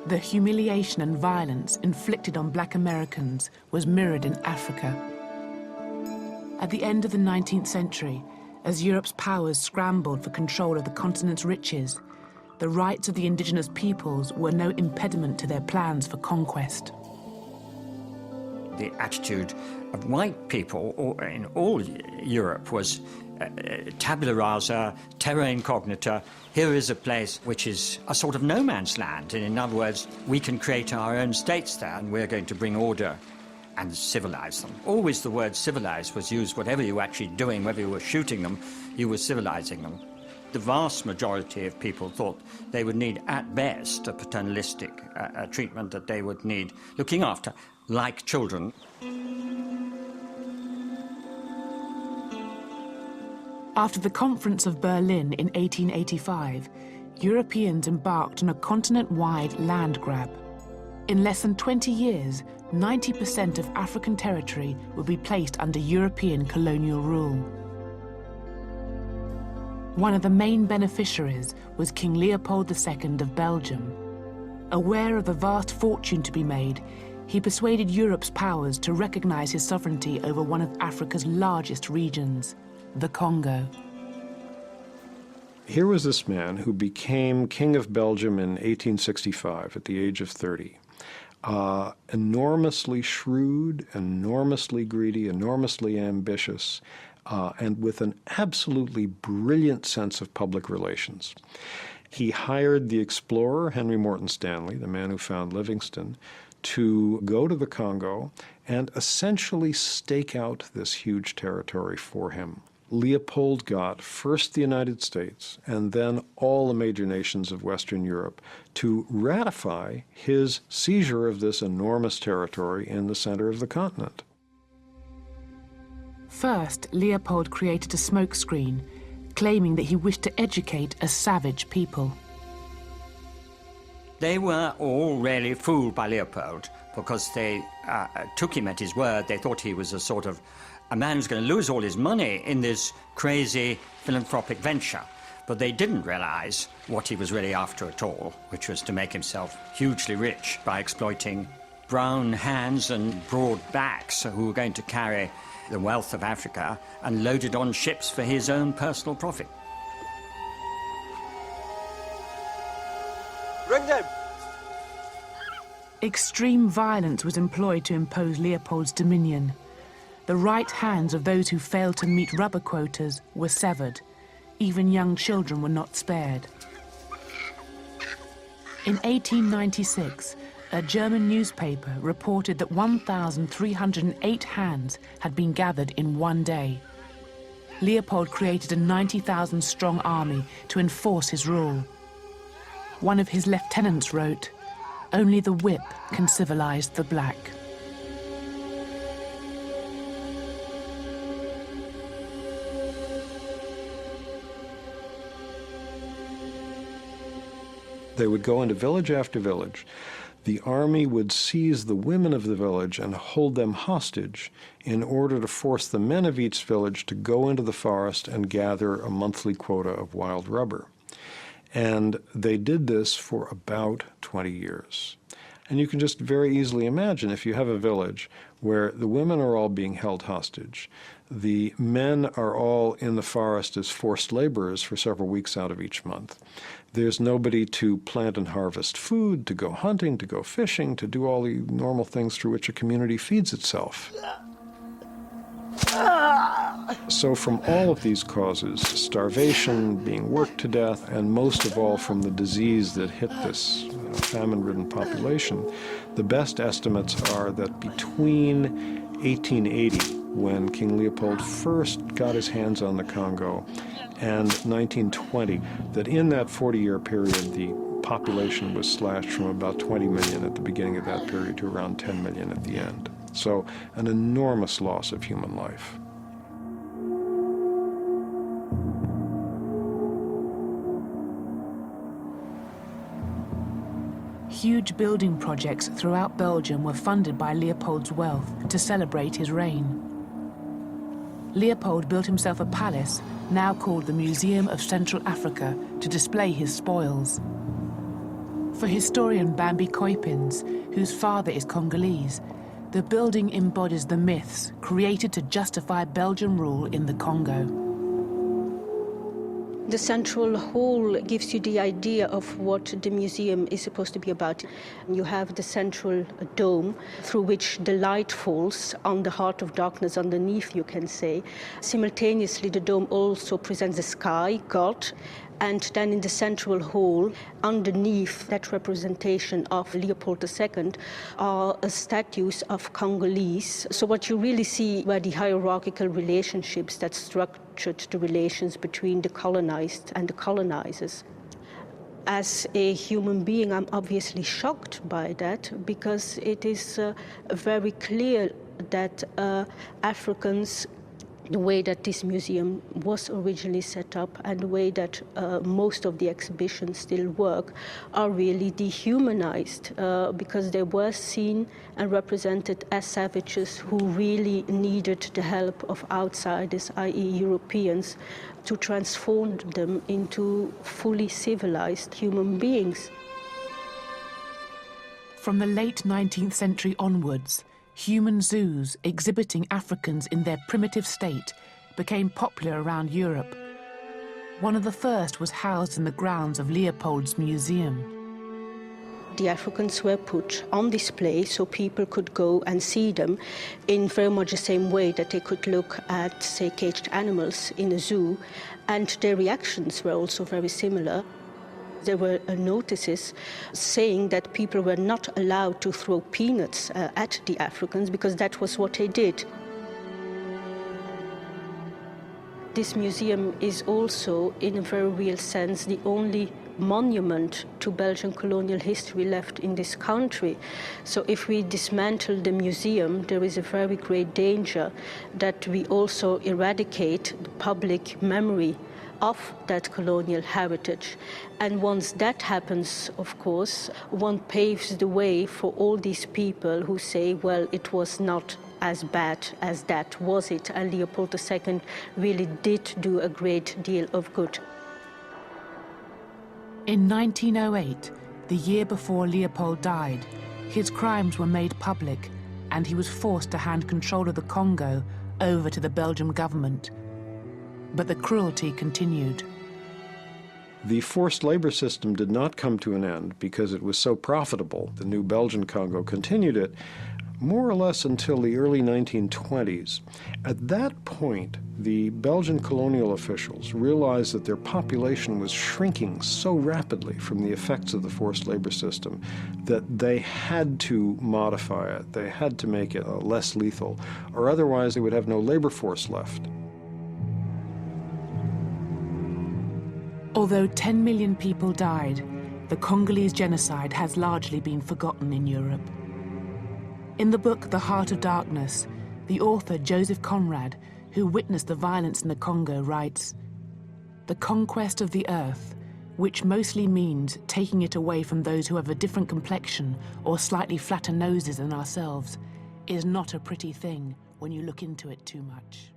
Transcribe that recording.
The humiliation and violence inflicted on black Americans was mirrored in Africa. At the end of the 19th century, as Europe's powers scrambled for control of the continent's riches, the rights of the indigenous peoples were no impediment to their plans for conquest. The attitude of white people in all Europe was tabula rasa, terra incognita. Here is a place which is a sort of no man's land, and in other words, we can create our own states there, and we're going to bring order and civilize them. Always the word civilize was used. Whatever you were actually doing, whether you were shooting them, you were civilizing them. The vast majority of people thought they would need, at best, a paternalistic treatment, that they would need looking after, like children. After the Conference of Berlin in 1885, Europeans embarked on a continent-wide land grab. In less than 20 years, 90% of African territory would be placed under European colonial rule. One of the main beneficiaries was King Leopold II of Belgium. Aware of the vast fortune to be made, he persuaded Europe's powers to recognize his sovereignty over one of Africa's largest regions, the Congo. Here was this man who became King of Belgium in 1865 at the age of 30. Enormously shrewd, enormously greedy, enormously ambitious, and with an absolutely brilliant sense of public relations. He hired the explorer Henry Morton Stanley, the man who found Livingstone, to go to the Congo and essentially stake out this huge territory for him. Leopold got first the United States and then all the major nations of Western Europe to ratify his seizure of this enormous territory in the center of the continent. First, Leopold created a smokescreen, claiming that he wished to educate a savage people. They were all really fooled by Leopold because they took him at his word. They thought he was a man who's going to lose all his money in this crazy philanthropic venture. But they didn't realize what he was really after at all, which was to make himself hugely rich by exploiting brown hands and broad backs who were going to carry the wealth of Africa and load it on ships for his own personal profit. Bring them! Extreme violence was employed to impose Leopold's dominion. The right hands of those who failed to meet rubber quotas were severed. Even young children were not spared. In 1896, a German newspaper reported that 1,308 hands had been gathered in one day. Leopold created a 90,000-strong army to enforce his rule. One of his lieutenants wrote, "Only the whip can civilize the black." They would go into village after village. The army would seize the women of the village and hold them hostage in order to force the men of each village to go into the forest and gather a monthly quota of wild rubber. And they did this for about 20 years. And you can just very easily imagine if you have a village where the women are all being held hostage, the men are all in the forest as forced laborers for several weeks out of each month. There's nobody to plant and harvest food, to go hunting, to go fishing, to do all the normal things through which a community feeds itself. So from all of these causes, starvation, being worked to death, and most of all from the disease that hit this famine-ridden population, the best estimates are that between 1880, when King Leopold first got his hands on the Congo, and 1920, that in that 40-year period, the population was slashed from about 20 million at the beginning of that period to around 10 million at the end. So an enormous loss of human life. Huge building projects throughout Belgium were funded by Leopold's wealth to celebrate his reign. Leopold built himself a palace, now called the Museum of Central Africa, to display his spoils. For historian Bambi Koipins, whose father is Congolese, the building embodies the myths created to justify Belgian rule in the Congo. The central hall gives you the idea of what the museum is supposed to be about. You have the central dome through which the light falls on the heart of darkness underneath, you can say. Simultaneously, the dome also presents the sky, God, and then in the central hall, underneath that representation of Leopold II, are statues of Congolese. So what you really see were the hierarchical relationships that structured the relations between the colonized and the colonizers. As a human being, I'm obviously shocked by that, because it is very clear that Africans, the way that this museum was originally set up and the way that most of the exhibitions still work, are really dehumanized because they were seen and represented as savages who really needed the help of outsiders, i.e. Europeans, to transform them into fully civilized human beings. From the late 19th century onwards, human zoos exhibiting Africans in their primitive state became popular around Europe. One of the first was housed in the grounds of Leopold's museum. The Africans were put on display so people could go and see them in very much the same way that they could look at, say, caged animals in a zoo, and their reactions were also very similar. There were notices saying that people were not allowed to throw peanuts at the Africans because that was what they did. This museum is also, in a very real sense, the only monument to Belgian colonial history left in this country. So if we dismantle the museum, there is a very great danger that we also eradicate the public memory of that colonial heritage. And once that happens, of course, one paves the way for all these people who say, well, it was not as bad as that, was it? And Leopold II really did do a great deal of good. In 1908, the year before Leopold died, his crimes were made public and he was forced to hand control of the Congo over to the Belgian government. But the cruelty continued. The forced labor system did not come to an end because it was so profitable. The new Belgian Congo continued it more or less until the early 1920s. At that point, the Belgian colonial officials realized that their population was shrinking so rapidly from the effects of the forced labor system that they had to modify it. They had to make it less lethal, or otherwise they would have no labor force left. Although 10 million people died, the Congolese genocide has largely been forgotten in Europe. In the book The Heart of Darkness, the author Joseph Conrad, who witnessed the violence in the Congo, writes, "The conquest of the earth, which mostly means taking it away from those who have a different complexion or slightly flatter noses than ourselves, is not a pretty thing when you look into it too much."